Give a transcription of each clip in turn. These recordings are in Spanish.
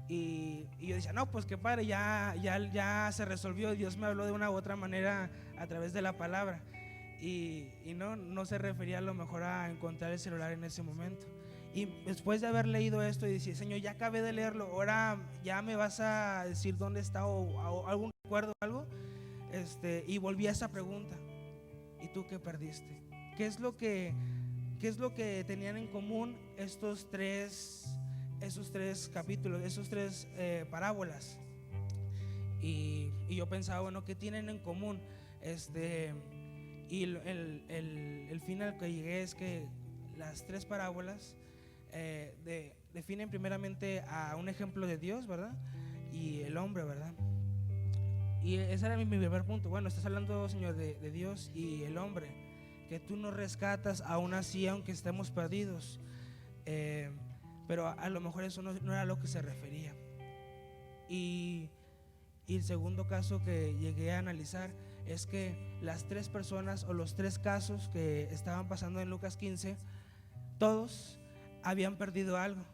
Y yo decía, no, pues qué padre, ya se resolvió. Dios me habló de una u otra manera a través de la palabra. Y no se refería a lo mejor a encontrar el celular en ese momento. Y después de haber leído esto y decir, Señor, ya acabé de leerlo, ahora ya me vas a decir dónde está o algún recuerdo o algo. Y volví a esa pregunta: ¿y tú qué perdiste? ¿Qué es lo que, qué es lo que tenían en común esos tres capítulos, esos tres parábolas? Y yo pensaba, bueno, ¿qué tienen en común? Y el fin al que llegué es que las tres parábolas definen primeramente a un ejemplo de Dios, ¿verdad? Y el hombre, ¿verdad? Y ese era mi primer punto. Bueno, estás hablando, Señor, de Dios y el hombre, que tú nos rescatas aún así, aunque estemos perdidos. Eh, pero a lo mejor eso no era lo que se refería. Y, y el segundo caso que llegué a analizar es que las tres personas o los tres casos que estaban pasando en Lucas 15, todos habían perdido algo.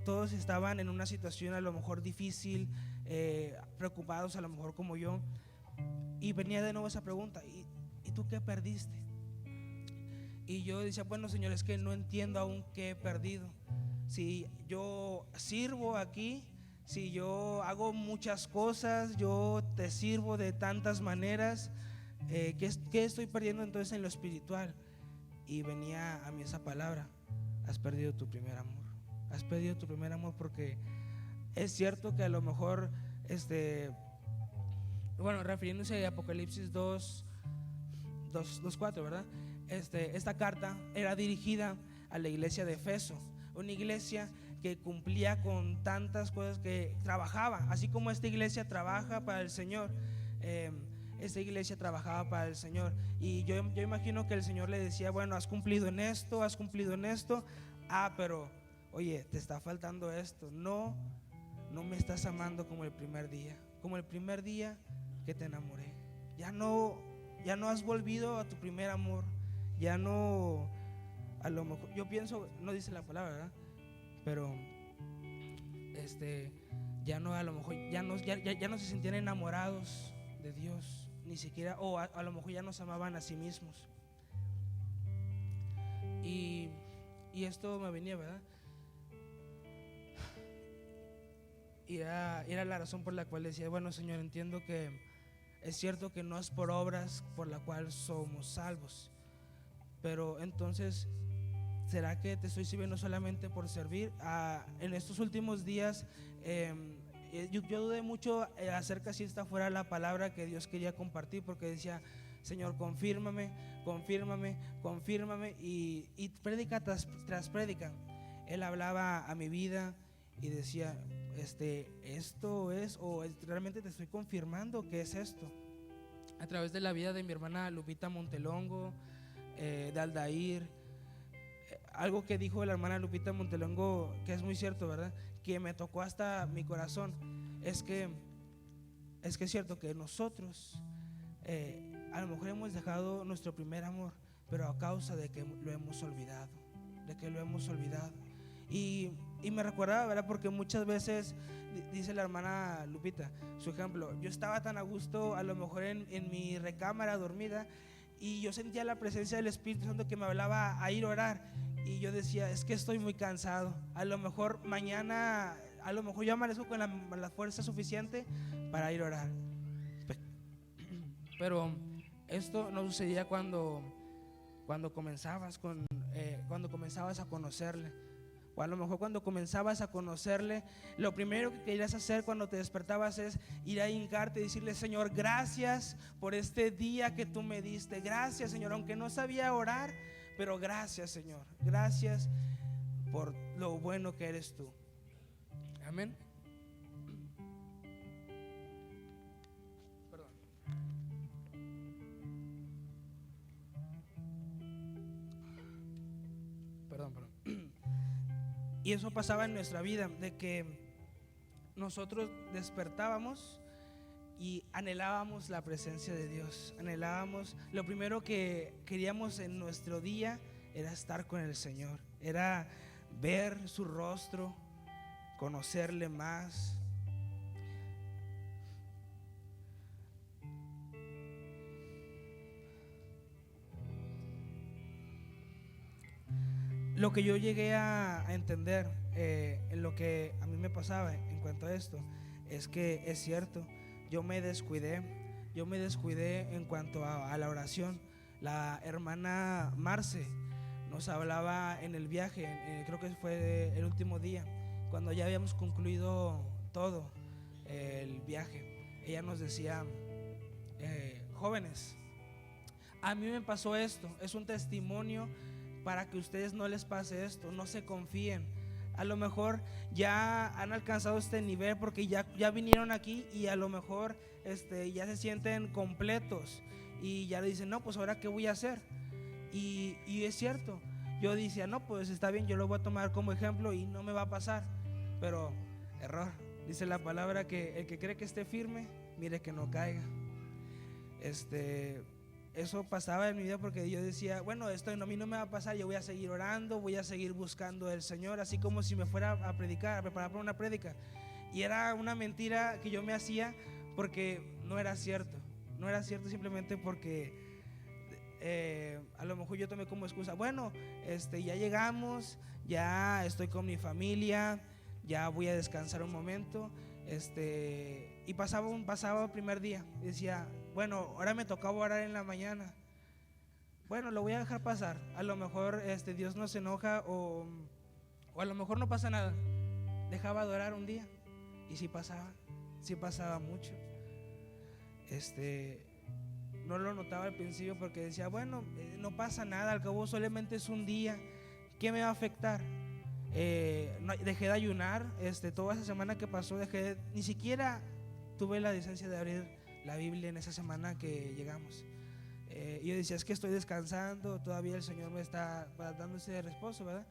Todos estaban en una situación a lo mejor difícil, preocupados a lo mejor como yo. Y venía de nuevo esa pregunta: ¿y tú qué perdiste? Y yo decía, bueno, Señor, es que no entiendo aún qué he perdido. Si yo sirvo aquí, si yo hago muchas cosas, yo te sirvo de tantas maneras, ¿qué estoy perdiendo entonces en lo espiritual? Y venía a mí esa palabra: has perdido tu primer amor. Has perdido tu primer amor, porque es cierto que a lo mejor, bueno, refiriéndose a Apocalipsis 2:4, ¿verdad? Esta carta era dirigida a la iglesia de Efeso, una iglesia que cumplía con tantas cosas, que trabajaba, así como esta iglesia trabaja para el Señor. Esta iglesia trabajaba para el Señor, y yo imagino que el Señor le decía, bueno, has cumplido en esto, has cumplido en esto, pero oye, te está faltando esto. No me estás amando como el primer día, como el primer día que te enamoré. Ya no has volvido a tu primer amor. Ya no, a lo mejor, yo pienso, no dice la palabra, ¿verdad? Pero ya no, a lo mejor ya no se sentían enamorados de Dios, ni siquiera, o a lo mejor ya no se amaban a sí mismos. Y esto me venía, ¿verdad? Y era la razón por la cual decía, bueno, Señor, entiendo que es cierto que no es por obras por la cual somos salvos, pero entonces, ¿será que te estoy sirviendo solamente por servir? En estos últimos días, yo dudé mucho acerca si esta fuera la palabra que Dios quería compartir, porque decía, Señor, confírmame, confírmame, confírmame. Y prédica tras prédica, Él hablaba a mi vida y decía, esto es, o realmente te estoy confirmando que es esto. A través de la vida de mi hermana Lupita Montelongo, de Aldair, algo que dijo la hermana Lupita Montelongo, que es muy cierto, ¿verdad? Que me tocó hasta mi corazón. Es que es cierto que nosotros, a lo mejor hemos dejado nuestro primer amor, pero a causa de que lo hemos olvidado, de que lo hemos olvidado. Y me recordaba, ¿verdad? Porque muchas veces, dice la hermana Lupita, su ejemplo, yo estaba tan a gusto a lo mejor en mi recámara dormida, y yo sentía la presencia del Espíritu Santo que me hablaba a ir a orar, y yo decía, es que estoy muy cansado, a lo mejor mañana, a lo mejor yo amanezco con la fuerza suficiente para ir a orar. Pero esto no sucedía cuando comenzabas a conocerle. O a lo mejor cuando comenzabas a conocerle, lo primero que querías hacer cuando te despertabas es ir a hincarte y decirle, Señor, gracias por este día que tú me diste. Gracias, Señor, aunque no sabía orar, pero gracias, Señor. Gracias por lo bueno que eres tú. Amén. Perdón. Perdón. Y eso pasaba en nuestra vida, de que nosotros despertábamos y anhelábamos la presencia de Dios. Anhelábamos, lo primero que queríamos en nuestro día era estar con el Señor, era ver su rostro, conocerle más. Lo que yo llegué a entender, en lo que a mí me pasaba en cuanto a esto, es que es cierto, yo me descuidé en cuanto a la oración. La hermana Marce nos hablaba en el viaje, creo que fue el último día, cuando ya habíamos concluido todo el viaje. Ella nos decía, jóvenes, a mí me pasó esto, es un testimonio para que a ustedes no les pase esto, no se confíen. A lo mejor ya han alcanzado este nivel porque ya vinieron aquí y a lo mejor ya se sienten completos y ya le dicen, no, pues ahora qué voy a hacer. Y es cierto, yo decía, no, pues está bien, yo lo voy a tomar como ejemplo y no me va a pasar. Pero error, dice la palabra que el que cree que esté firme, mire que no caiga. Eso pasaba en mi vida porque yo decía, bueno, esto a mí no me va a pasar, yo voy a seguir orando, voy a seguir buscando al Señor, así como si me fuera a predicar, a preparar para una prédica. Y era una mentira que yo me hacía porque no era cierto simplemente porque a lo mejor yo tomé como excusa, bueno, ya llegamos, ya estoy con mi familia, ya voy a descansar un momento. Y pasaba el primer día, decía, bueno, ahora me tocaba orar en la mañana, bueno, lo voy a dejar pasar, a lo mejor Dios no se enoja o a lo mejor no pasa nada. Dejaba de orar un día y sí pasaba mucho. No lo notaba al principio porque decía, bueno, no pasa nada, al cabo solamente es un día, ¿qué me va a afectar? Dejé de ayunar, toda esa semana que pasó, ni siquiera tuve la decencia de abrir la Biblia en esa semana que llegamos. Yo decía, es que estoy descansando, todavía el Señor me está dando ese reposo, ¿verdad?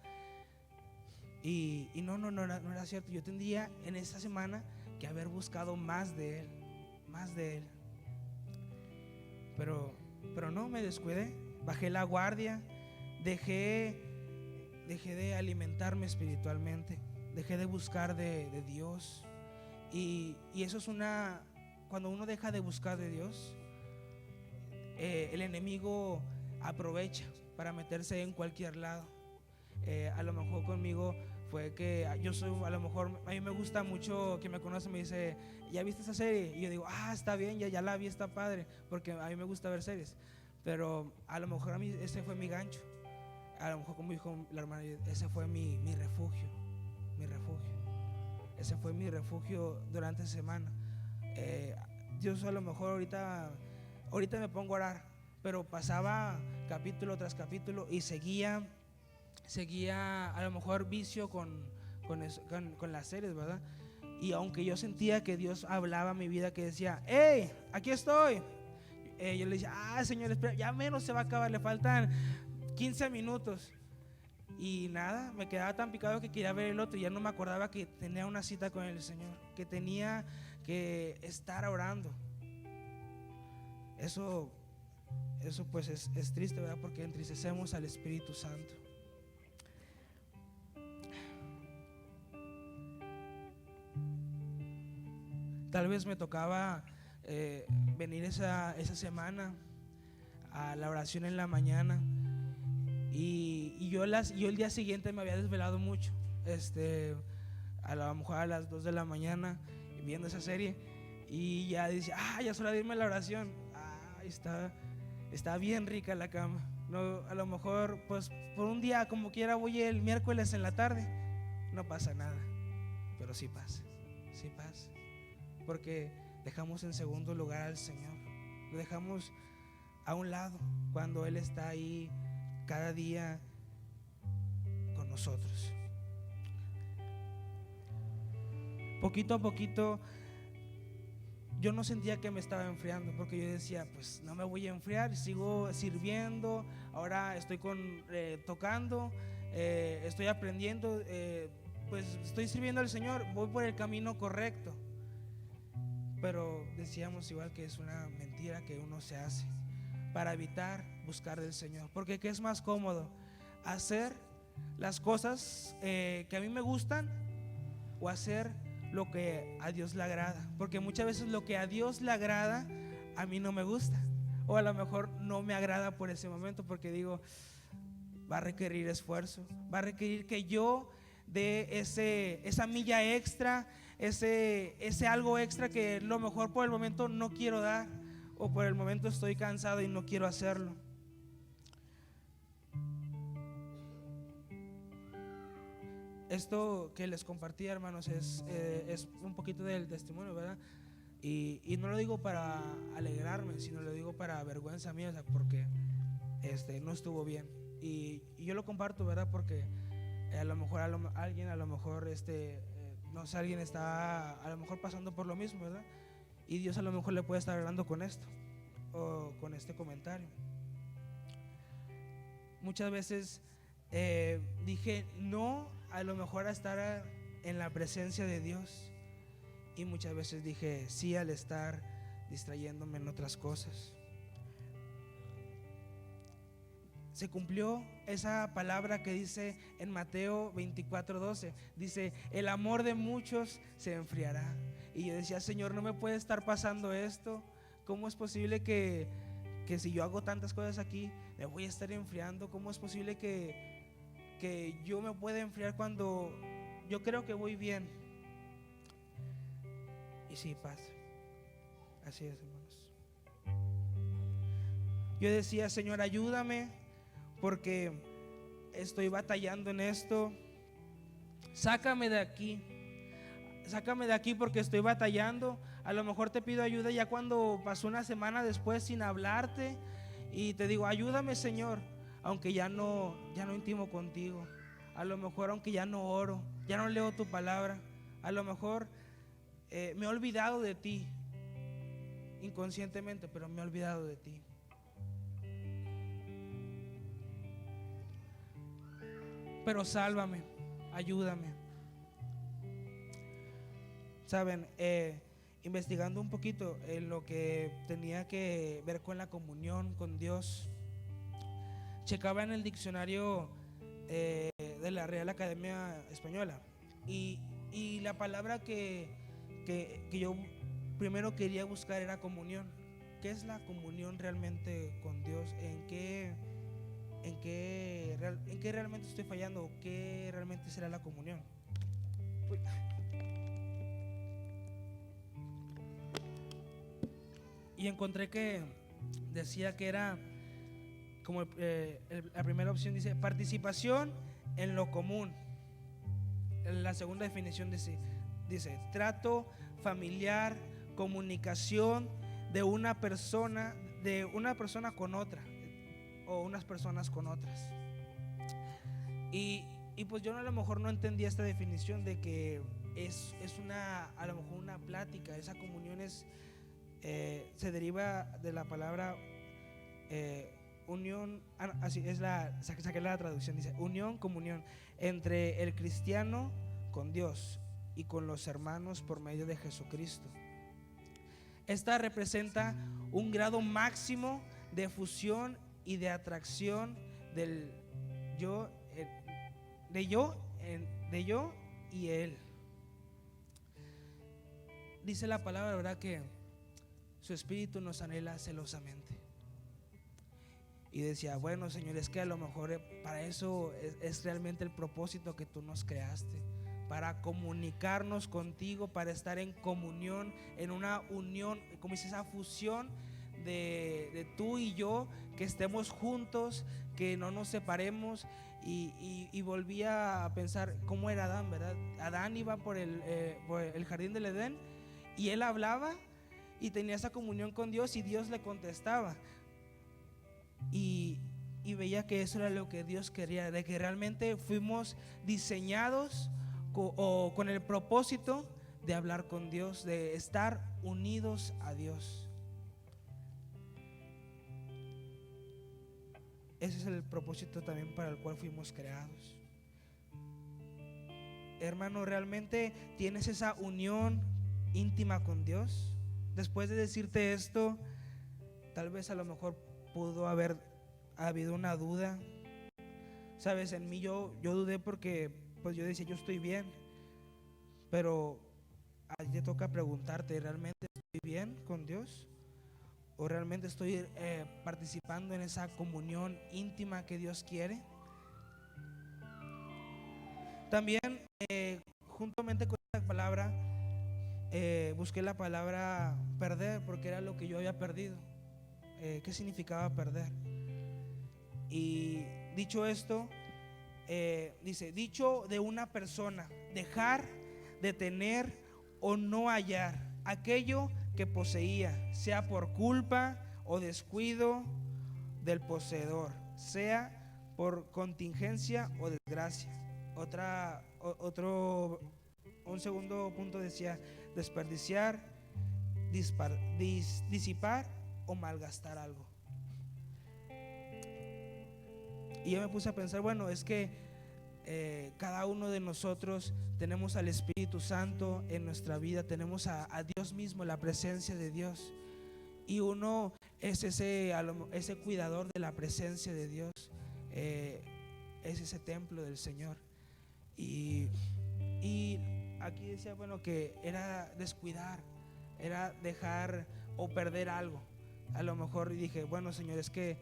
Y no era cierto. Yo tendría en esa semana que haber buscado más de Él. Pero no, me descuidé, bajé la guardia, dejé de alimentarme espiritualmente, dejé de buscar de Dios. Y eso es cuando uno deja de buscar de Dios, el enemigo aprovecha para meterse en cualquier lado. A lo mejor conmigo fue que a lo mejor a mí me gusta mucho, quien me conoce me dice, ¿ya viste esa serie? Y yo digo, está bien, ya la vi, está padre, porque a mí me gusta ver series. Pero a lo mejor a mí ese fue mi gancho. A lo mejor, como dijo la hermana, ese fue mi refugio. Ese fue mi refugio durante la semana. Dios, a lo mejor ahorita me pongo a orar, pero pasaba capítulo tras capítulo y seguía a lo mejor vicio con las series, ¿verdad? Y aunque yo sentía que Dios hablaba a mi vida, que decía, hey, aquí estoy, yo le decía, Señor, espera, ya menos se va a acabar, le faltan 15 minutos. Y nada, me quedaba tan picado que quería ver el otro y ya no me acordaba que tenía una cita con el Señor, que tenía que estar orando. Eso pues es triste, ¿verdad? Porque entristecemos al Espíritu Santo. Tal vez me tocaba venir esa semana a la oración en la mañana y yo el día siguiente me había desvelado mucho, a lo mejor a las 2 de la mañana viendo esa serie y ya dice, ya es hora de irme a la oración. Está bien rica la cama. No, a lo mejor pues por un día como quiera voy el miércoles en la tarde, no pasa nada, pero sí pasa, porque dejamos en segundo lugar al Señor, lo dejamos a un lado cuando Él está ahí cada día con nosotros. Poquito a poquito yo no sentía que me estaba enfriando, porque yo decía, pues no me voy a enfriar, sigo sirviendo, ahora estoy tocando, estoy aprendiendo, pues estoy sirviendo al Señor, voy por el camino correcto. Pero decíamos igual que es una mentira que uno se hace para evitar buscar del Señor, porque ¿qué es más cómodo? Hacer las cosas que a mí me gustan o hacer lo que a Dios le agrada, porque muchas veces lo que a Dios le agrada a mí no me gusta, o a lo mejor no me agrada por ese momento, porque digo, va a requerir esfuerzo, va a requerir que yo dé esa milla extra, ese algo extra que a lo mejor por el momento no quiero dar, o por el momento estoy cansado y no quiero hacerlo. Esto que les compartí, hermanos, es un poquito del testimonio, ¿verdad? Y no lo digo para alegrarme, sino lo digo para vergüenza mía, o sea, porque no estuvo bien. Y yo lo comparto, ¿verdad? Porque a lo mejor alguien, a lo mejor no sé, alguien está a lo mejor pasando por lo mismo, ¿verdad? Y Dios a lo mejor le puede estar hablando con esto, o con este comentario. Muchas veces dije no a lo mejor a estar en la presencia de Dios, y muchas veces dije sí al estar distrayéndome en otras cosas. Se cumplió esa palabra que dice en Mateo 24:12, dice: el amor de muchos se enfriará. Y yo decía, Señor, no me puede estar pasando esto. ¿Cómo es posible que si yo hago tantas cosas aquí me voy a estar enfriando? ¿Cómo es posible que yo me pueda enfriar cuando yo creo que voy bien? Y sí pasa. Así es, hermanos. Yo decía, Señor, ayúdame, porque estoy batallando en esto. Sácame de aquí. Sácame de aquí porque estoy batallando. A lo mejor te pido ayuda ya cuando pasó una semana después sin hablarte, y te digo, ayúdame, Señor, aunque ya no intimo contigo. A lo mejor aunque ya no oro, ya no leo tu palabra. A lo mejor me he olvidado de ti inconscientemente, pero me he olvidado de ti. Pero sálvame, ayúdame. Saben, investigando un poquito en lo que tenía que ver con la comunión con Dios, checaba en el diccionario de la Real Academia Española, y la palabra que yo primero quería buscar era comunión. ¿Qué es la comunión realmente con Dios? ¿En qué realmente estoy fallando? ¿Qué realmente será la comunión? Uy. Y encontré que decía que era como la primera opción dice participación en lo común. La segunda definición dice trato familiar, comunicación de una persona con otra, o unas personas con otras. Y pues yo a lo mejor no entendía esta definición de que es a lo mejor una plática. Esa comunión se deriva de la palabra unión, así es saqué la traducción, dice unión, comunión entre el cristiano con Dios y con los hermanos por medio de Jesucristo. Esta representa un grado máximo de fusión y de atracción del yo, de yo y él. Dice la palabra, ¿verdad?, que su espíritu nos anhela celosamente. Y decía, bueno, Señor, es que a lo mejor para eso es realmente el propósito que tú nos creaste, para comunicarnos contigo, para estar en comunión, en una unión, como dice, esa fusión de tú y yo, que estemos juntos, que no nos separemos. Y volvía a pensar cómo era Adán, ¿verdad? Adán iba por el jardín del Edén, y él hablaba y tenía esa comunión con Dios, y Dios le contestaba. Y veía que eso era lo que Dios quería, de que realmente fuimos diseñados con el propósito de hablar con Dios, de estar unidos a Dios. Ese es el propósito también para el cual fuimos creados. Hermano, ¿realmente tienes esa unión íntima con Dios? Después de decirte esto, tal vez a lo mejor pudo haber habido una duda. Sabes, en mí yo dudé porque pues yo decía, yo estoy bien, Pero a ti te toca preguntarte, ¿realmente estoy bien con Dios? ¿O realmente estoy participando en esa comunión íntima que Dios quiere? También, juntamente con esta palabra, busqué la palabra perder, porque era lo que yo había perdido. ¿Qué significaba perder? Y dicho esto, dice, dicho de una persona, dejar de tener o no hallar aquello que poseía, sea por culpa o descuido del poseedor, sea por contingencia o desgracia. Un segundo punto decía desperdiciar, disipar o malgastar algo. Y yo me puse a pensar, bueno, es que cada uno de nosotros tenemos al Espíritu Santo en nuestra vida, tenemos a Dios mismo, la presencia de Dios. Y uno es ese cuidador de la presencia de Dios, es ese templo del Señor. Y aquí decía, bueno, que era descuidar, era dejar o perder algo. A lo mejor dije, bueno, Señor, es que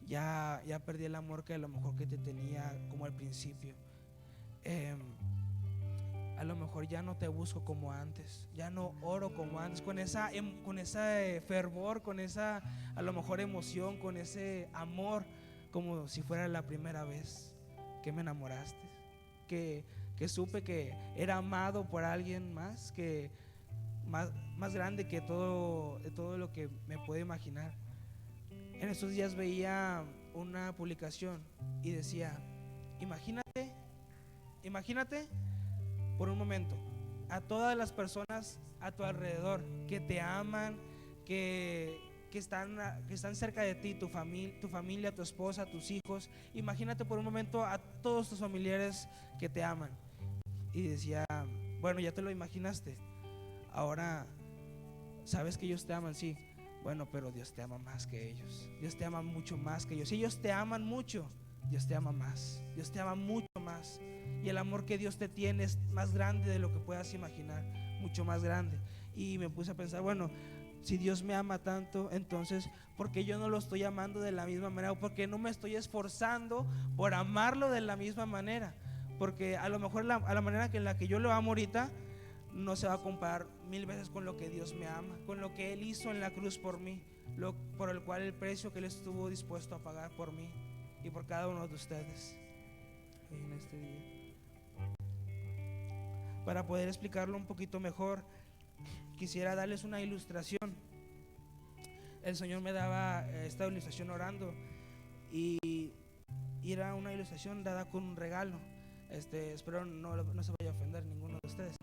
ya perdí el amor que a lo mejor que te tenía como al principio. A lo mejor ya no te busco como antes, ya no oro como antes, con ese fervor, con esa a lo mejor emoción, con ese amor, como si fuera la primera vez que me enamoraste, que supe que era amado por alguien más, que más grande que todo lo que me puedo imaginar. En estos días veía una publicación y decía, imagínate por un momento a todas las personas a tu alrededor que te aman, que están cerca de ti, tu familia, tu esposa, tus hijos. Imagínate por un momento a todos tus familiares que te aman. Y decía, bueno, ya te lo imaginaste, ahora sabes que ellos te aman, sí. Bueno, pero Dios te ama más que ellos. Dios te ama mucho más que ellos. Si ellos te aman mucho, Dios te ama más. Dios te ama mucho más. Y el amor que Dios te tiene es más grande de lo que puedas imaginar, mucho más grande. Y me puse a pensar, bueno, si Dios me ama tanto, entonces ¿por qué yo no lo estoy amando de la misma manera? ¿O por qué no me estoy esforzando por amarlo de la misma manera? Porque a lo mejor a la manera en la que yo lo amo ahorita no se va a comparar 1000 veces con lo que Dios me ama, con lo que Él hizo en la cruz por mí, por el cual el precio que Él estuvo dispuesto a pagar por mí y por cada uno de ustedes en este día. Para poder explicarlo un poquito mejor, quisiera darles una ilustración. El Señor me daba esta ilustración orando y era una ilustración dada con un regalo. Espero no se vaya a ofender ninguno de ustedes.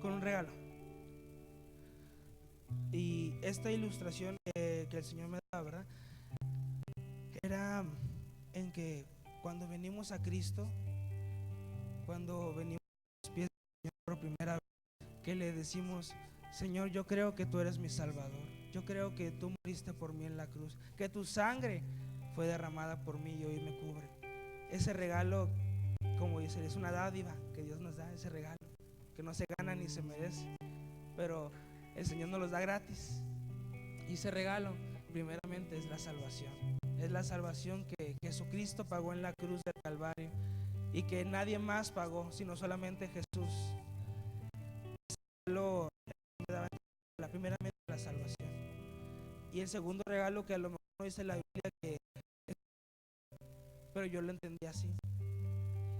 Con un regalo. Y esta ilustración que el Señor me da, ¿verdad? Era en que cuando venimos a Cristo, cuando venimos a los pies del Señor por primera vez, que le decimos, Señor, yo creo que tú eres mi Salvador, yo creo que tú moriste por mí en la cruz, que tu sangre fue derramada por mí y hoy me cubre. Ese regalo, como dice, es una dádiva que Dios nos da, ese regalo que no se gana ni se merece, pero el Señor nos los da gratis. Y ese regalo primeramente es la salvación. Es la salvación que Jesucristo pagó en la cruz del Calvario y que nadie más pagó sino solamente Jesús. Primeramente la salvación. Y el segundo regalo, que a lo mejor no dice la Biblia, pero yo lo entendí así,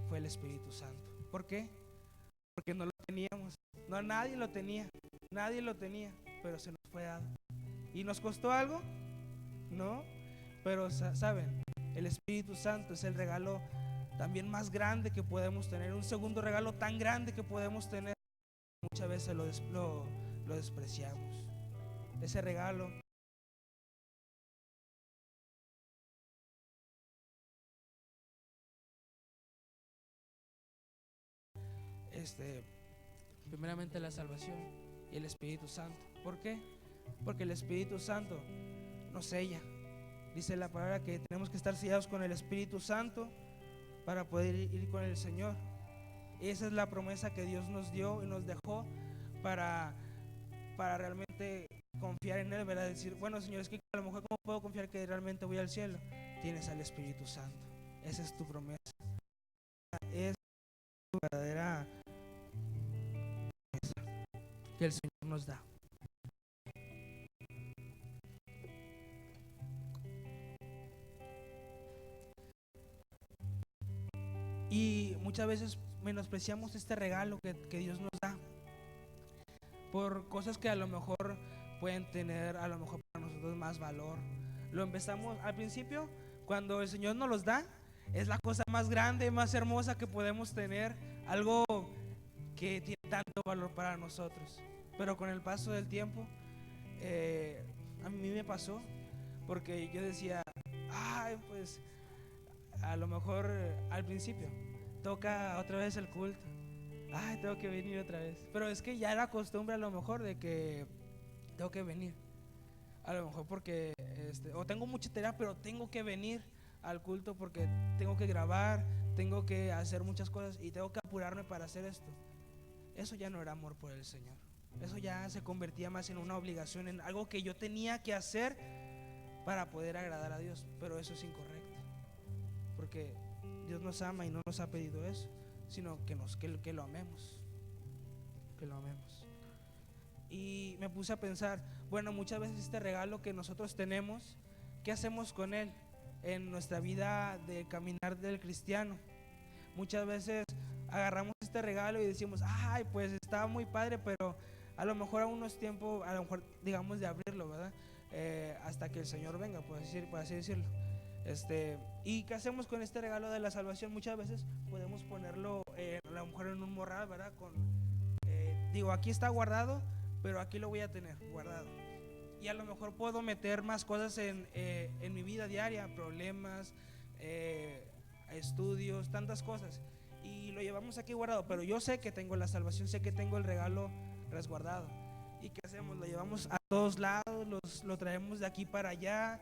fue el Espíritu Santo. ¿Por qué? Porque no lo teníamos. No, nadie lo tenía, pero se nos fue dado. ¿Y nos costó algo? No, pero saben, el Espíritu Santo es el regalo también más grande que podemos tener, un segundo regalo tan grande que podemos tener. Muchas veces lo despreciamos. Ese regalo primeramente la salvación y el Espíritu Santo. ¿Por qué? Porque el Espíritu Santo nos sella. Dice la palabra que tenemos que estar sellados con el Espíritu Santo para poder ir con el Señor. Esa es la promesa que Dios nos dio y nos dejó para realmente confiar en Él, ¿verdad? Decir, bueno, Señor, es que a lo mejor ¿cómo puedo confiar que realmente voy al cielo? Tienes al Espíritu Santo. Esa es tu promesa. Es tu verdadera promesa que el Señor nos da. Y muchas veces menospreciamos este regalo que Dios nos da por cosas que a lo mejor pueden tener a lo mejor para nosotros más valor. Lo empezamos al principio, cuando el Señor nos los da, es la cosa más grande, más hermosa que podemos tener, algo que tiene tanto valor para nosotros. Pero con el paso del tiempo, a mí me pasó, porque yo decía, ay, pues a lo mejor al principio toca otra vez el culto, ay, tengo que venir otra vez, pero es que ya era costumbre a lo mejor de que tengo que venir, a lo mejor porque o tengo mucha tarea, pero tengo que venir al culto porque tengo que grabar, tengo que hacer muchas cosas y tengo que apurarme para hacer esto. Eso ya no era amor por el Señor, eso ya se convertía más en una obligación, en algo que yo tenía que hacer para poder agradar a Dios. Pero eso es incorrecto, porque Dios nos ama y no nos ha pedido eso, sino que lo amemos, que lo amemos. Y me puse a pensar, bueno, muchas veces este regalo que nosotros tenemos, ¿qué hacemos con él en nuestra vida de caminar del cristiano? Muchas veces agarramos este regalo y decimos, ay, pues está muy padre, pero a lo mejor aún no es tiempo, a lo mejor digamos de abrirlo, ¿verdad? Hasta que el Señor venga, por así decirlo. ¿Y qué hacemos con este regalo de la salvación? Muchas veces podemos ponerlo a lo mejor en un morral, ¿verdad? Aquí está guardado, pero aquí lo voy a tener guardado. Y a lo mejor puedo meter más cosas en mi vida diaria, problemas, estudios, tantas cosas. Y lo llevamos aquí guardado, pero yo sé que tengo la salvación, sé que tengo el regalo resguardado. ¿Y qué hacemos? Lo llevamos a todos lados, lo traemos de aquí para allá.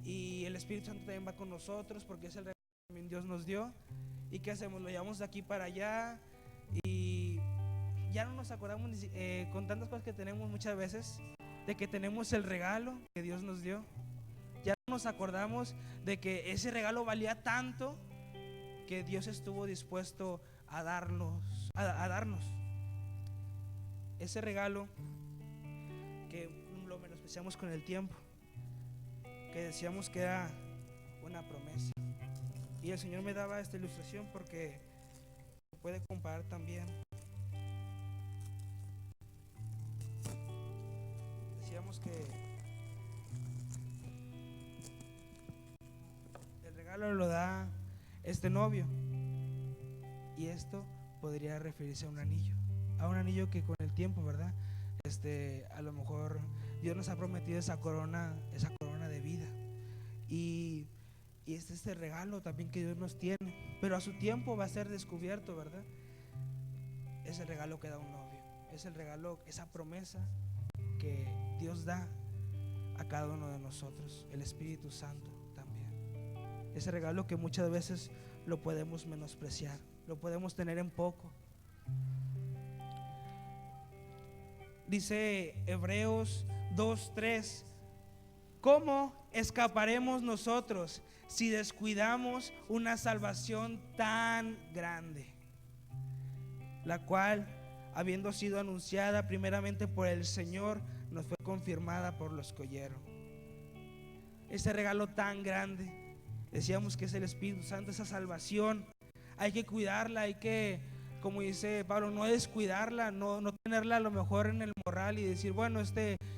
Y el Espíritu Santo también va con nosotros porque es el regalo que también Dios nos dio. ¿Y qué hacemos? Lo llevamos de aquí para allá y ya no nos acordamos con tantas cosas que tenemos muchas veces de que tenemos el regalo que Dios nos dio. Ya no nos acordamos de que ese regalo valía tanto que Dios estuvo dispuesto a darnos ese regalo, que lo menospreciamos con el tiempo, que decíamos que era una promesa. Y el Señor me daba esta ilustración porque se puede comparar también. Decíamos que el regalo lo da este novio, y esto podría referirse a un anillo que con el tiempo, ¿verdad? A lo mejor Dios nos ha prometido esa corona de vida, y este es el regalo también que Dios nos tiene, pero a su tiempo va a ser descubierto, ¿verdad? Es el regalo que da un novio, es el regalo, esa promesa que Dios da a cada uno de nosotros, el Espíritu Santo también. Ese regalo que muchas veces lo podemos menospreciar, lo podemos tener en poco. Dice Hebreos 2:3: ¿cómo escaparemos nosotros si descuidamos una salvación tan grande, la cual, habiendo sido anunciada primeramente por el Señor, nos fue confirmada por los que oyeron? Ese regalo tan grande, decíamos que es el Espíritu Santo, esa salvación, hay que cuidarla, hay que, como dice Pablo, no descuidarla, no tenerla a lo mejor en el morral y decir, bueno,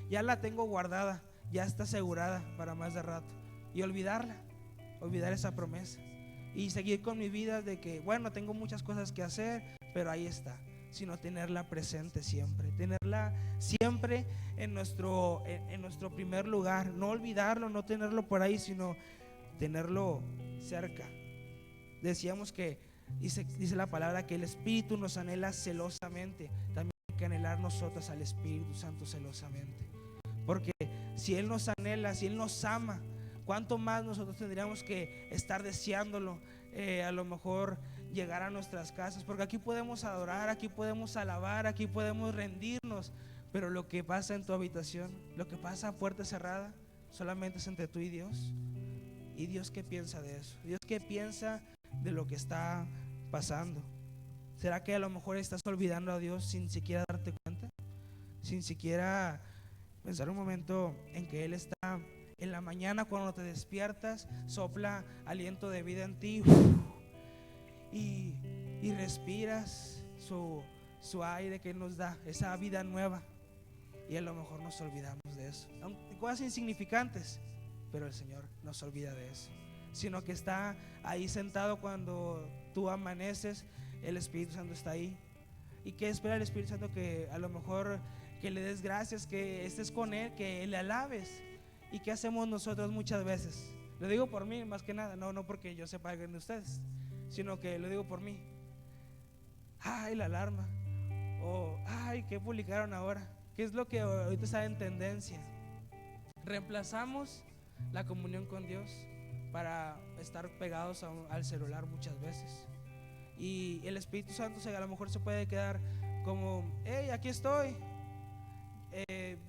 ya la tengo guardada, ya está asegurada para más de rato, y olvidar esa promesa y seguir con mi vida de que, bueno, tengo muchas cosas que hacer, pero ahí está, sino tenerla presente siempre, tenerla siempre en nuestro primer lugar, no olvidarlo, no tenerlo por ahí, sino tenerlo cerca. Decíamos que dice la palabra que el Espíritu nos anhela celosamente. También hay que anhelar nosotros al Espíritu Santo celosamente, porque si Él nos anhela, si Él nos ama, ¿cuánto más nosotros tendríamos que estar deseándolo? A lo mejor llegar a nuestras casas, porque aquí podemos adorar, aquí podemos alabar, aquí podemos rendirnos, pero lo que pasa en tu habitación, lo que pasa a puerta cerrada, solamente es entre tú y Dios. ¿Y Dios qué piensa de eso? ¿Dios qué piensa de lo que está pasando? ¿Será que a lo mejor estás olvidando a Dios sin siquiera darte cuenta? Sin siquiera pensar un momento en que Él está en la mañana cuando te despiertas, sopla aliento de vida en ti y respiras su aire que nos da, esa vida nueva. Y a lo mejor nos olvidamos de eso, cosas insignificantes, pero el Señor no se olvida de eso, sino que está ahí sentado cuando tú amaneces. El Espíritu Santo está ahí. ¿Y qué espera el Espíritu Santo? Que a lo mejor que le des gracias, que estés con Él, que le alabes. ¿Y qué hacemos nosotros muchas veces? Lo digo por mí más que nada, no porque yo sepa alguien de ustedes, sino que lo digo por mí. Ay, la alarma, o ay, ¿qué publicaron ahora? ¿Qué es lo que ahorita está en tendencia? Reemplazamos la comunión con Dios para estar pegados al celular muchas veces. Y el Espíritu Santo a lo mejor se puede quedar como: hey, aquí estoy,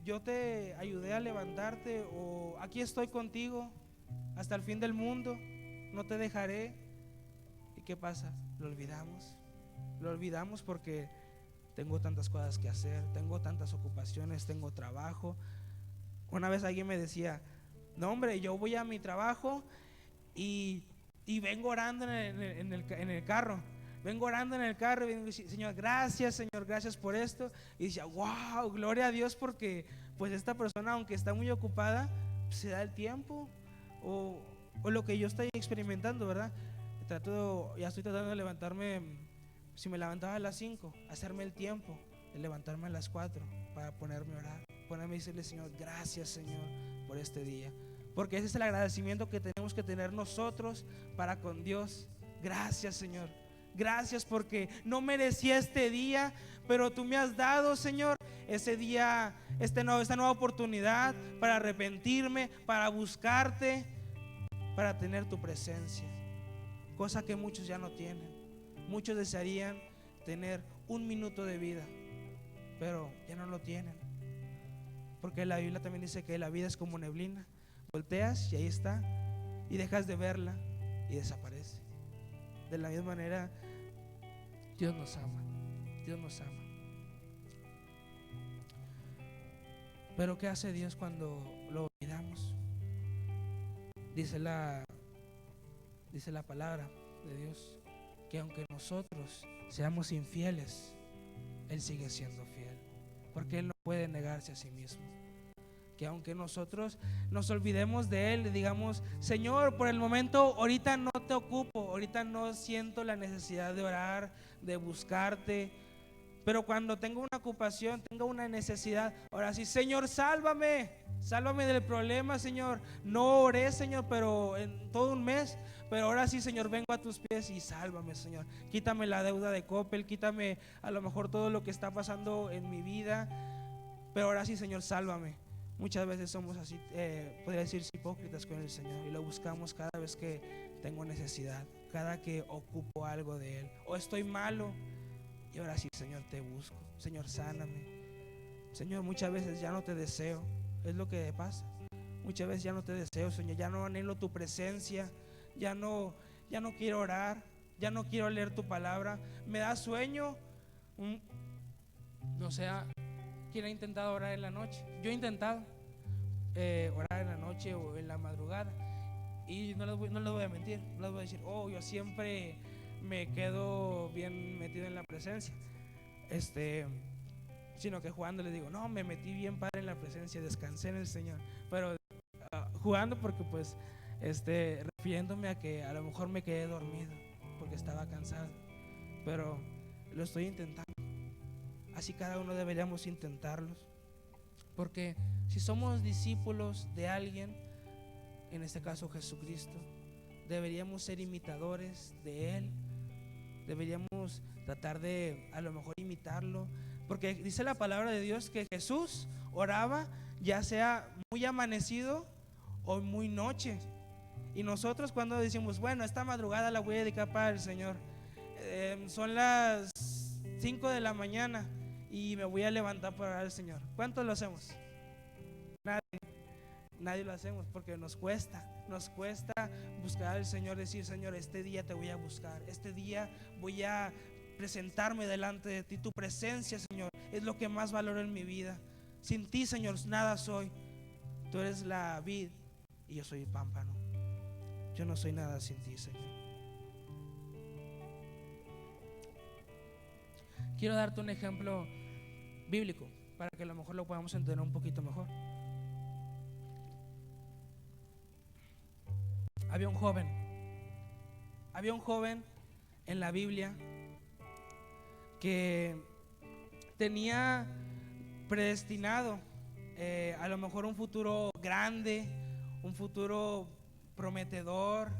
yo te ayudé a levantarte, o aquí estoy contigo hasta el fin del mundo, no te dejaré. ¿Y qué pasa? Lo olvidamos porque tengo tantas cosas que hacer, tengo tantas ocupaciones, tengo trabajo. Una vez alguien me decía: no hombre, yo voy a mi trabajo y vengo orando en el carro. Vengo orando en el carro y vengo: Señor, gracias por esto. Y decía: wow, gloria a Dios, porque pues esta persona, aunque está muy ocupada, pues, se da el tiempo. O lo que yo estoy experimentando, ¿verdad? Ya estoy tratando de levantarme. Si me levantaba a las 5, hacerme el tiempo de levantarme a las 4 para ponerme a orar, ponerme a decirle: Señor, gracias, Señor, por este día. Porque ese es el agradecimiento que tenemos que tener nosotros para con Dios. Gracias, Señor. Gracias porque no merecía este día, pero tú me has dado, Señor, ese día, esta nueva oportunidad para arrepentirme, para buscarte, para tener tu presencia. Cosa que muchos ya no tienen. Muchos desearían tener un minuto de vida, pero ya no lo tienen, porque la Biblia también dice que la vida es como neblina. Volteas y ahí está, y dejas de verla y desaparece. De la misma manera, Dios nos ama. Dios nos ama. Pero ¿qué hace Dios cuando lo olvidamos? Dice la palabra de Dios que aunque nosotros seamos infieles, Él sigue siendo fiel, porque Él no puede negarse a sí mismo. Que aunque nosotros nos olvidemos de Él, digamos: Señor, por el momento ahorita no te ocupo, ahorita no siento la necesidad de orar, de buscarte, pero cuando tengo una ocupación, tengo una necesidad, ahora sí: Señor, sálvame del problema, Señor. No oré, Señor, pero en todo un mes, pero ahora sí, Señor, vengo a tus pies y sálvame, Señor. Quítame la deuda de Coppel, quítame a lo mejor todo lo que está pasando en mi vida, pero ahora sí, Señor, sálvame. Muchas veces somos así, podría decir, hipócritas con el Señor, y lo buscamos cada vez que tengo necesidad, cada que ocupo algo de Él, o estoy malo, y ahora sí, Señor, te busco. Señor, sáname. Señor, muchas veces ya no te deseo, es lo que pasa. Muchas veces ya no te deseo, Señor, ya no anhelo tu presencia, ya no quiero orar, ya no quiero leer tu palabra, me da sueño. No sé, ¿quién ha intentado orar en la noche? Yo he intentado orar en la noche o en la madrugada, y no les voy a mentir, no les voy a decir: oh, yo siempre me quedo bien metido en la presencia, sino que jugando les digo: no, me metí bien padre en la presencia, descansé en el Señor, pero jugando, porque pues refiriéndome a que a lo mejor me quedé dormido porque estaba cansado, pero lo estoy intentando. Así cada uno deberíamos intentarlos, porque si somos discípulos de alguien, en este caso Jesucristo, deberíamos ser imitadores de Él, deberíamos tratar de a lo mejor imitarlo, porque dice la palabra de Dios que Jesús oraba ya sea muy amanecido o muy noche. Y nosotros cuando decimos, bueno, esta madrugada la voy a dedicar para el Señor, son las 5 de la mañana y me voy a levantar para orar al Señor. ¿Cuántos lo hacemos? Nadie lo hacemos, porque nos cuesta buscar al Señor, decir, Señor, este día te voy a buscar, este día voy a presentarme delante de ti. Tu presencia, Señor, es lo que más valoro en mi vida. Sin ti, Señor, nada soy. Tú eres la vid y yo soy el pámpano. Yo no soy nada sin ti, Señor. Quiero darte un ejemplo bíblico para que a lo mejor lo podamos entender un poquito mejor. Había un joven en la Biblia que tenía predestinado a lo mejor un futuro grande, un futuro prometedor.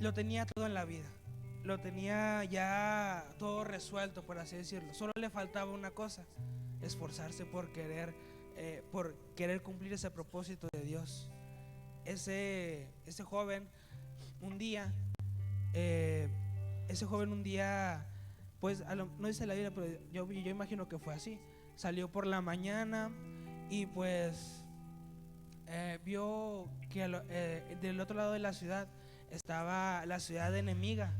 Lo tenía todo en la vida, lo tenía ya todo resuelto, por así decirlo. Solo le faltaba una cosa: esforzarse por querer cumplir ese propósito de Dios. Ese joven un día, pues no dice la Biblia, pero yo imagino que fue así. Salió por la mañana y pues vio que del otro lado de la ciudad estaba la ciudad enemiga,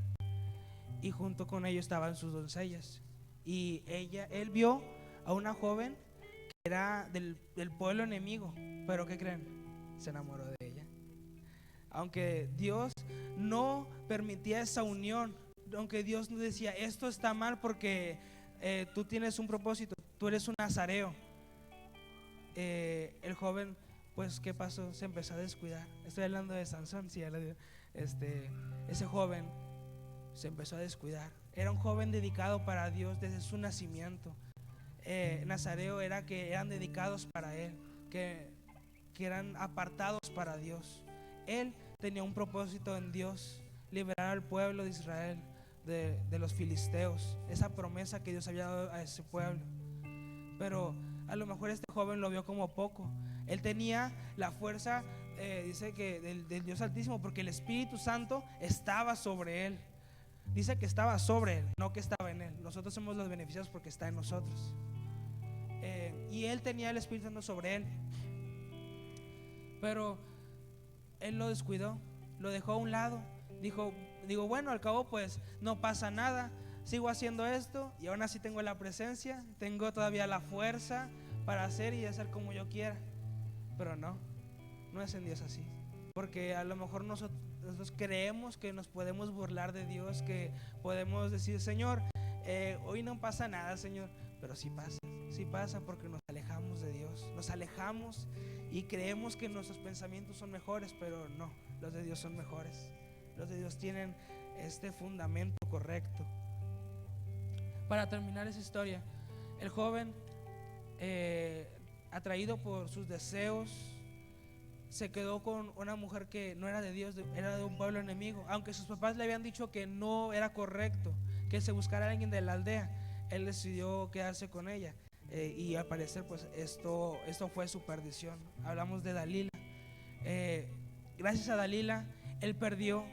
y junto con ellos estaban sus doncellas. Y él vio a una joven que era del pueblo enemigo, pero ¿qué creen? Se enamoró de ella. Aunque Dios no permitía esa unión, aunque Dios no decía, esto está mal porque tú tienes un propósito, tú eres un nazareo, el joven, pues ¿qué pasó? Se empezó a descuidar. Estoy hablando de Sansón, sí, ese joven se empezó a descuidar. Era un joven dedicado para Dios desde su nacimiento. Nazareo era que eran dedicados para Él, que eran apartados para Dios. Él tenía un propósito en Dios: liberar al pueblo de Israel de los filisteos, esa promesa que Dios había dado a ese pueblo. Pero a lo mejor este joven lo vio como poco. Él tenía la fuerza, dice que del Dios Altísimo, porque el Espíritu Santo estaba sobre él. Dice que estaba sobre él, no que estaba en él. Nosotros somos los beneficiados porque está en nosotros. Y él tenía el Espíritu Santo sobre él, pero él lo descuidó, lo dejó a un lado. Digo, bueno, al cabo pues no pasa nada, sigo haciendo esto y aún así tengo la presencia, tengo todavía la fuerza para hacer y hacer como yo quiera. Pero no es en Dios así, porque a lo mejor nosotros creemos que nos podemos burlar de Dios, que podemos decir, Señor, hoy no pasa nada, Señor. Pero sí pasa porque nos alejamos de Dios, nos alejamos y creemos que nuestros pensamientos son mejores, pero no, los de Dios son mejores. Los de Dios tienen este fundamento correcto. Para terminar esa historia, el joven, atraído por sus deseos, se quedó con una mujer que no era de Dios, era de un pueblo enemigo. Aunque sus papás le habían dicho que no era correcto, que se buscara a alguien de la aldea, él decidió quedarse con ella. Y al parecer pues esto fue su perdición. Hablamos de Dalila. Gracias a Dalila él perdió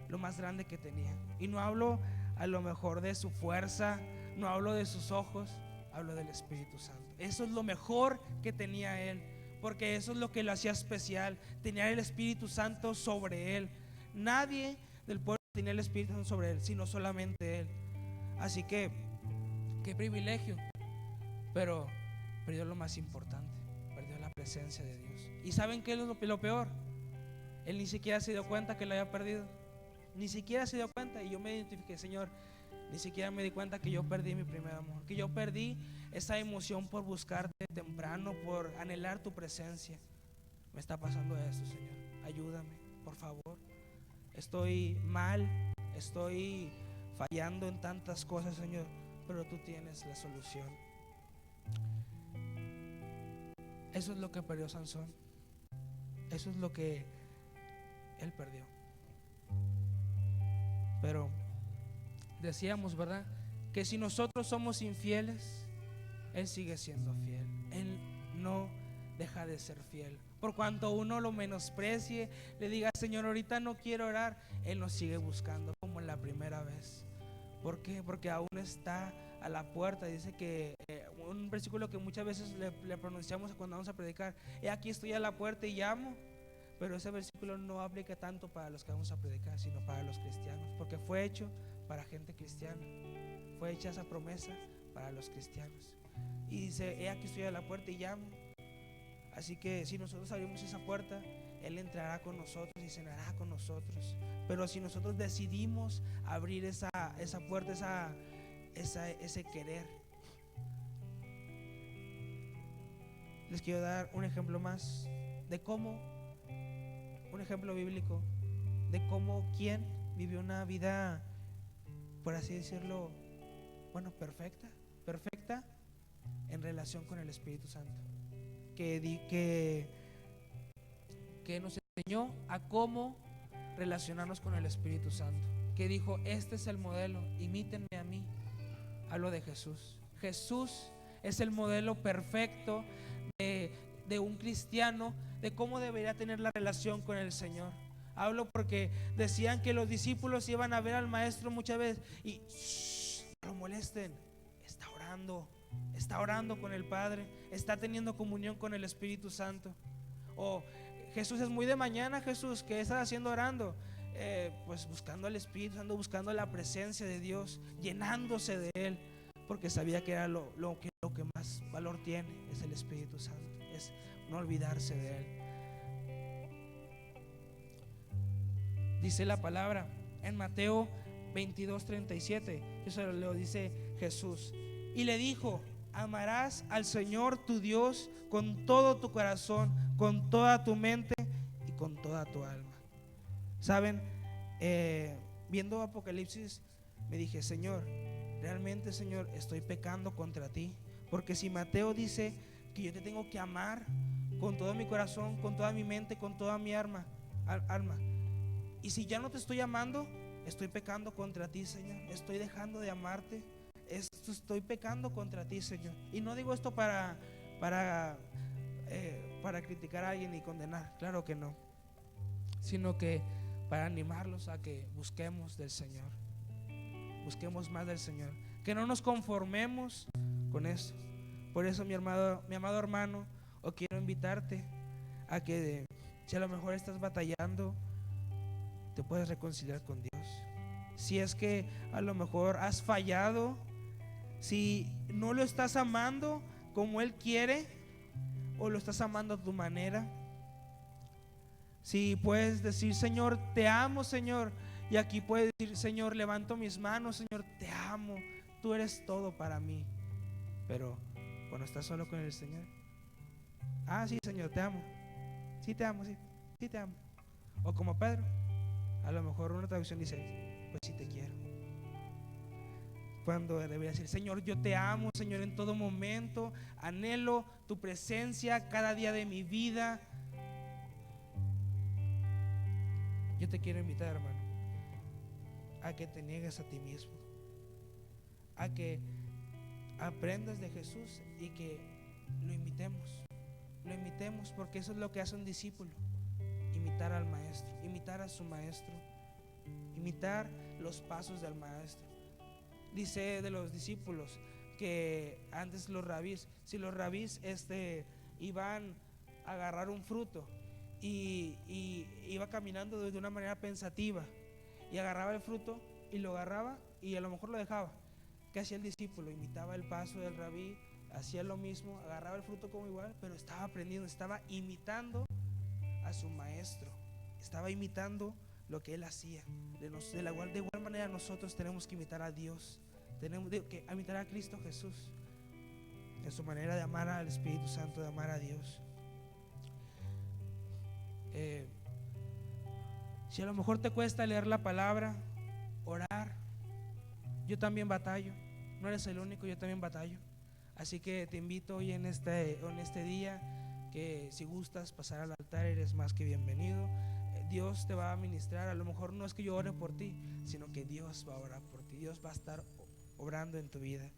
lo más grande que tenía. Y no hablo a lo mejor de su fuerza, no hablo de sus ojos, hablo del Espíritu Santo. Eso es lo mejor que tenía él, porque eso es lo que lo hacía especial. Tenía el Espíritu Santo sobre él. Nadie del pueblo tenía el Espíritu Santo sobre él, sino solamente él. Así que qué privilegio. Pero perdió lo más importante, perdió la presencia de Dios. ¿Y saben qué es lo peor? Él ni siquiera se dio cuenta que lo había perdido. Ni siquiera se dio cuenta. Y yo me identifiqué, Señor, ni siquiera me di cuenta que yo perdí mi primer amor, que yo perdí esa emoción por buscarte temprano, por anhelar tu presencia. Me está pasando esto, Señor, ayúdame, por favor. Estoy mal, estoy fallando en tantas cosas, Señor, pero tú tienes la solución. Eso es lo que perdió Sansón. Eso es lo que él perdió. Pero decíamos, ¿verdad?, que si nosotros somos infieles, Él sigue siendo fiel. Él no deja de ser fiel. Por cuanto uno lo menosprecie, le diga: Señor, ahorita no quiero orar, Él nos sigue buscando como en la primera vez. ¿Por qué? Porque aún está a la puerta. Dice que un versículo que muchas veces le pronunciamos cuando vamos a predicar: He aquí estoy a la puerta y llamo. Pero ese versículo no aplica tanto para los que vamos a predicar, sino para los cristianos, porque fue hecho para gente cristiana. Fue hecha esa promesa para los cristianos. Y dice: He aquí estoy a la puerta y llamo. Así que si nosotros abrimos esa puerta, Él entrará con nosotros y cenará con nosotros. Pero si nosotros decidimos abrir esa puerta, ese querer. Les quiero dar un ejemplo más de cómo, un ejemplo bíblico de cómo quien vivió una vida, por así decirlo, bueno, perfecta en relación con el Espíritu Santo, que nos enseñó a cómo relacionarnos con el Espíritu Santo, que dijo: este es el modelo, imítenme a mí. Hablo de Jesús. Jesús es el modelo perfecto de un cristiano, de cómo debería tener la relación con el Señor. Hablo porque decían que los discípulos iban a ver al maestro muchas veces y no lo molesten, está orando con el Padre, está teniendo comunión con el Espíritu Santo. O Jesús es muy de mañana. Jesús, ¿qué estás haciendo orando? Pues buscando al Espíritu Santo, buscando la presencia de Dios, llenándose de Él, porque sabía que era lo que más valor tiene, es el Espíritu Santo, es no olvidarse de Él. Dice la palabra en Mateo 22:37, yo se lo leo, dice Jesús: y le dijo: amarás al Señor tu Dios con todo tu corazón, con toda tu mente y con toda tu alma. Saben, viendo Apocalipsis me dije: Señor, realmente, Señor, estoy pecando contra ti, porque si Mateo dice que yo te tengo que amar con todo mi corazón, con toda mi mente, con toda mi alma, y si ya no te estoy amando, estoy pecando contra ti, Señor. Estoy dejando de amarte. Estoy pecando contra ti, Señor. Y no digo esto para criticar a alguien y condenar, claro que no, sino que para animarlos a que busquemos del Señor, busquemos más del Señor, que no nos conformemos con eso. Por eso, mi amado hermano, o quiero invitarte a que, si a lo mejor estás batallando, te puedes reconciliar con Dios. Si es que a lo mejor has fallado, si no lo estás amando como Él quiere, o lo estás amando a tu manera, si puedes decir: Señor, te amo, Señor. Y aquí puedes decir: Señor, levanto mis manos, Señor, te amo, tú eres todo para mí. Pero cuando estás solo con el Señor: sí, Señor, te amo. Sí te amo, sí te amo. O como Pedro, a lo mejor una traducción dice: pues sí te quiero. Cuando debería decir: Señor, yo te amo, Señor, en todo momento, anhelo tu presencia cada día de mi vida. Yo te quiero invitar, hermano, a que te niegues a ti mismo, a que aprendas de Jesús y que lo imitemos, porque eso es lo que hace un discípulo: imitar al maestro, imitar a su maestro, imitar los pasos del maestro. Dice de los discípulos que antes los rabís, si los rabís iban a agarrar un fruto y iba caminando de una manera pensativa y agarraba el fruto y lo agarraba y a lo mejor lo dejaba, ¿qué hacía el discípulo? Imitaba el paso del rabí, hacía lo mismo, agarraba el fruto como igual, pero estaba aprendiendo, estaba imitando a su maestro, estaba imitando lo que él hacía. De igual manera nosotros tenemos que imitar a Dios, tenemos que imitar a Cristo Jesús en su manera de amar al Espíritu Santo, de amar a Dios. Si a lo mejor te cuesta leer la palabra, orar, yo también batallo, no eres el único, yo también batallo. Así que te invito hoy en este día, que si gustas pasar al altar, eres más que bienvenido. Dios te va a ministrar. A lo mejor no es que yo ore por ti, sino que Dios va a orar por ti. Dios va a estar obrando en tu vida.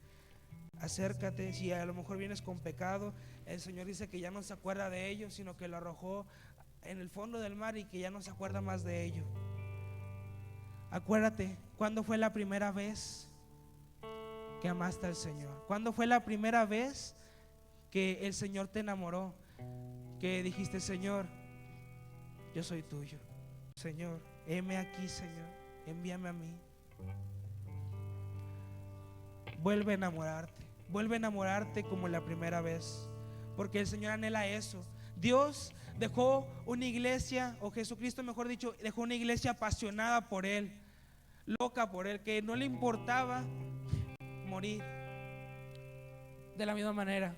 Acércate. Si a lo mejor vienes con pecado, el Señor dice que ya no se acuerda de ello, sino que lo arrojó en el fondo del mar y que ya no se acuerda más de ello. Acuérdate, ¿cuándo fue la primera vez que amaste al Señor? ¿Cuándo fue la primera vez que el Señor te enamoró? Que dijiste: Señor, yo soy tuyo. Señor, heme aquí, Señor, envíame a mí. Vuelve a enamorarte como la primera vez, porque el Señor anhela eso. Dios dejó una iglesia, o Jesucristo mejor dicho, dejó una iglesia apasionada por Él, loca por Él, que no le importaba morir. De la misma manera,